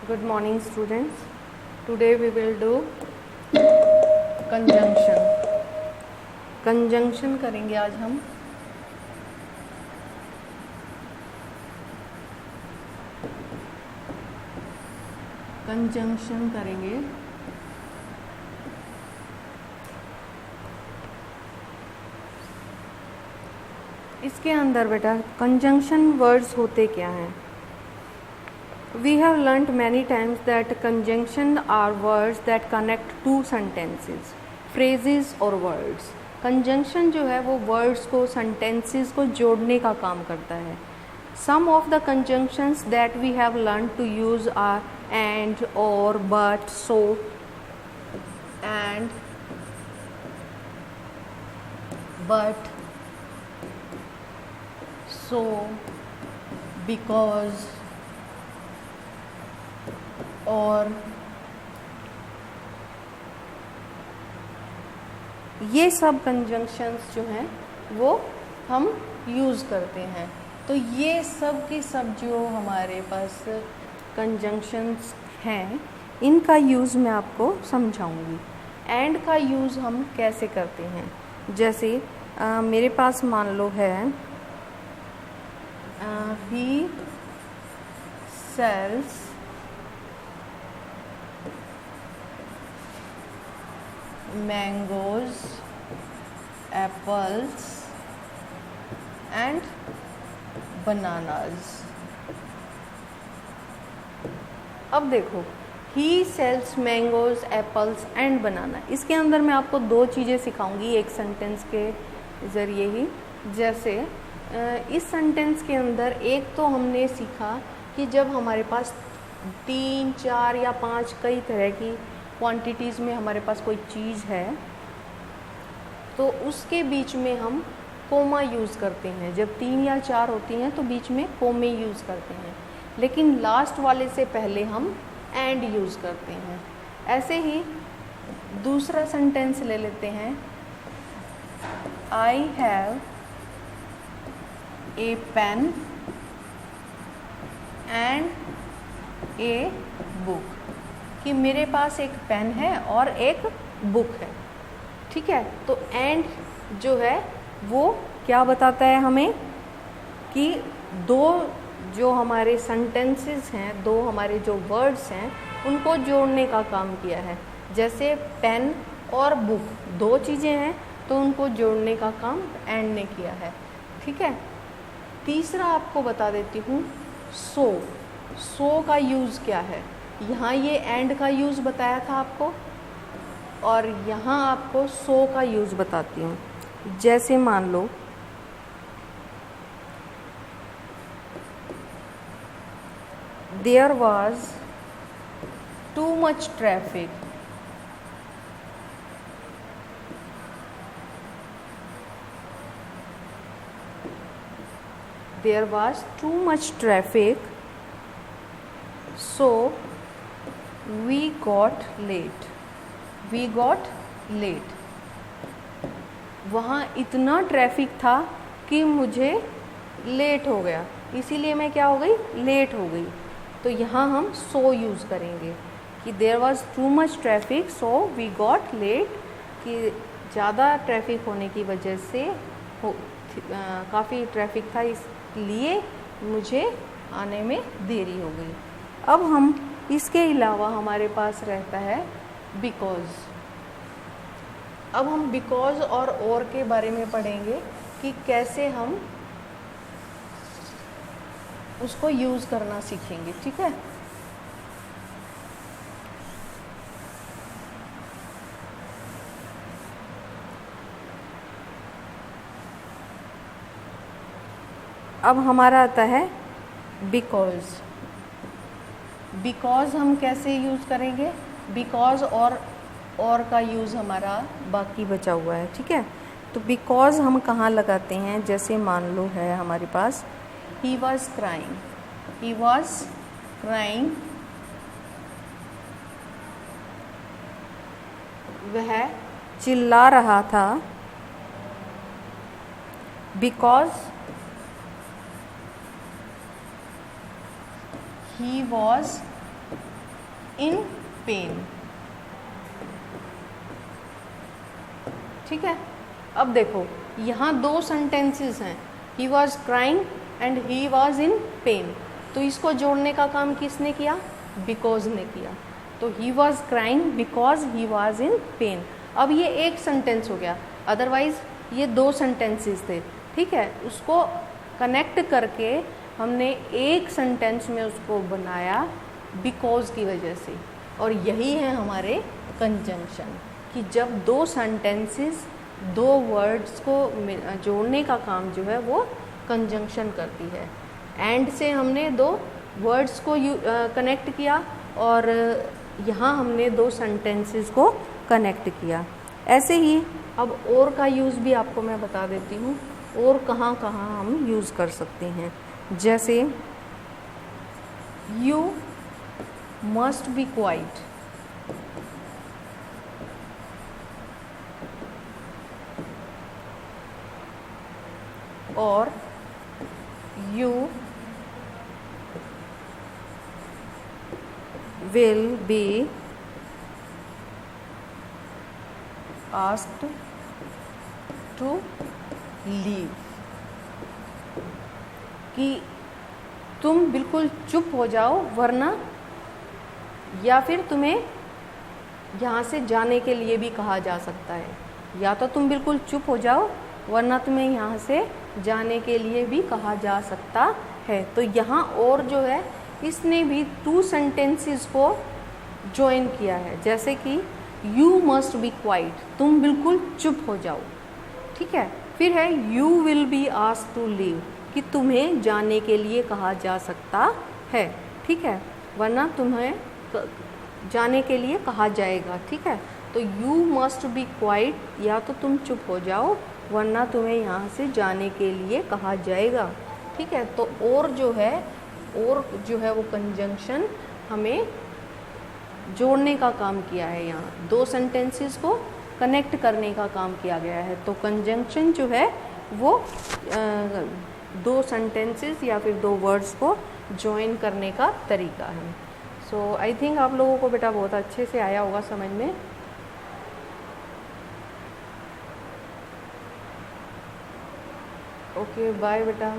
Good morning, students. Today we will do conjunction. Conjunction करेंगे आज हम. कंजंक्शन करेंगे. इसके अंदर बेटा कंजंक्शन वर्ड्स होते क्या हैं. We have learnt many times that conjunction are words that connect two sentences, phrases or words. Conjunction जो है वो words को sentences को जोड़ने का काम करता है. Some of the conjunctions that we have learned to use are and, or, but, so, and, but, so, because, और ये सब कंजंक्शंस जो हैं वो हम यूज़ करते हैं. तो ये सब की सब जो हमारे पास कंजंक्शंस हैं इनका यूज़ मैं आपको समझाऊंगी. एंड का यूज़ हम कैसे करते हैं. जैसे मेरे पास मान लो है he sells mangoes, apples and bananas. अब देखो he sells mangoes, apples and banana. इसके अंदर मैं आपको दो चीज़ें सिखाऊंगी एक सेंटेंस के ज़रिए ही. जैसे इस सेंटेंस के अंदर एक तो हमने सीखा कि जब हमारे पास 3, 4 या 5 कई तरह की क्वांटिटीज़ में हमारे पास कोई चीज़ है तो उसके बीच में हम कोमा यूज़ करते हैं. जब 3 या 4 होती हैं तो बीच में कोमे यूज़ करते हैं. लेकिन लास्ट वाले से पहले हम एंड यूज़ करते हैं. ऐसे ही दूसरा सेंटेंस ले लेते हैं. I have a pen and a book. कि मेरे पास एक पेन है और एक बुक है. ठीक है. तो एंड जो है वो क्या बताता है हमें कि दो जो हमारे सेंटेंसेस हैं, दो हमारे जो वर्ड्स हैं उनको जोड़ने का काम किया है. जैसे पेन और बुक दो चीज़ें हैं तो उनको जोड़ने का काम एंड ने किया है. ठीक है. तीसरा आपको बता देती हूँ सो. सो का यूज़ क्या है. यहाँ ये एंड का यूज़ बताया था आपको और यहाँ आपको सो का यूज़ बताती हूँ. जैसे मान लो there was too much traffic. There was too much traffic so we got late. We got late. वहाँ इतना ट्रैफिक था कि मुझे लेट हो गया, इसीलिए मैं क्या हो गई, लेट हो गई. तो यहाँ हम so यूज़ करेंगे कि there was too much traffic so we got late. कि ज़्यादा ट्रैफिक होने की वजह से काफ़ी ट्रैफिक था इसलिए मुझे आने में देरी हो गई. अब हम इसके अलावा हमारे पास रहता है बिकॉज. अब हम बिकॉज और के बारे में पढ़ेंगे कि कैसे हम उसको यूज़ करना सीखेंगे. ठीक है. अब हमारा आता है बिकॉज. बिकॉज हम कैसे यूज़ करेंगे. बिकॉज और का यूज़ हमारा बाकी बचा हुआ है. ठीक है. तो बिकॉज हम कहाँ लगाते हैं. जैसे मान लो है हमारे पास he was crying. He was crying. वह चिल्ला रहा था. Because he was in pain. ठीक है, अब देखो यहाँ दो सेंटेंसेस हैं, he was crying and he was in pain. तो इसको जोड़ने का काम किसने किया? बिकॉज ने किया। तो ही was crying because he was in pen. अब ये एक सेंटेंस हो गया, अदरवाइज ये दो सेंटेंसेस थे। ठीक है, उसको कनेक्ट करके हमने एक सेंटेंस में उसको बनाया बिकॉज की वजह से। और यही है हमारे कंजंक्शन, कि जब दो सेंटेंसेस दो वर्ड्स को जोड़ने का काम जो है वो कंजंक्शन करती है। एंड से हमने दो वर्ड्स को कनेक्ट किया और यहाँ हमने दो सेंटेंसेस को कनेक्ट किया। ऐसे ही अब और का यूज़ भी आपको मैं बता देती हूँ, और कहाँ कहाँ हम यूज़ कर सकते हैं। जैसे यू मस्ट बी क्वाइट, और you will B asked to leave, कि तुम बिल्कुल चुप हो जाओ वरना, या फिर तुम्हें यहाँ से जाने के लिए भी कहा जा सकता है। या तो तुम बिल्कुल चुप हो जाओ वरना तुम्हें यहाँ से जाने के लिए भी कहा जा सकता है। तो यहाँ और जो है इसने भी टू सेंटेंसेस को ज्वाइन किया है, जैसे कि यू मस्ट बी क्वाइट, तुम बिल्कुल चुप हो जाओ। ठीक है, फिर है you will be asked to leave, कि तुम्हें जाने के लिए कहा जा सकता है। ठीक है, वरना तुम्हें जाने के लिए कहा जाएगा। ठीक है, तो यू मस्ट बी क्वाइट, या तो तुम चुप हो जाओ वरना तुम्हें यहाँ से जाने के लिए कहा जाएगा। ठीक है, तो और जो है वो कंजंक्शन हमें जोड़ने का काम किया है। यहाँ दो सेंटेंसेस को कनेक्ट करने का काम किया गया है। तो कंजंक्शन जो है वो दो सेंटेंसेस या फिर दो वर्ड्स को जॉइन करने का तरीका है। सो आई थिंक आप लोगों को बेटा बहुत अच्छे से आया होगा समझ में। ओके, बाय बेटा।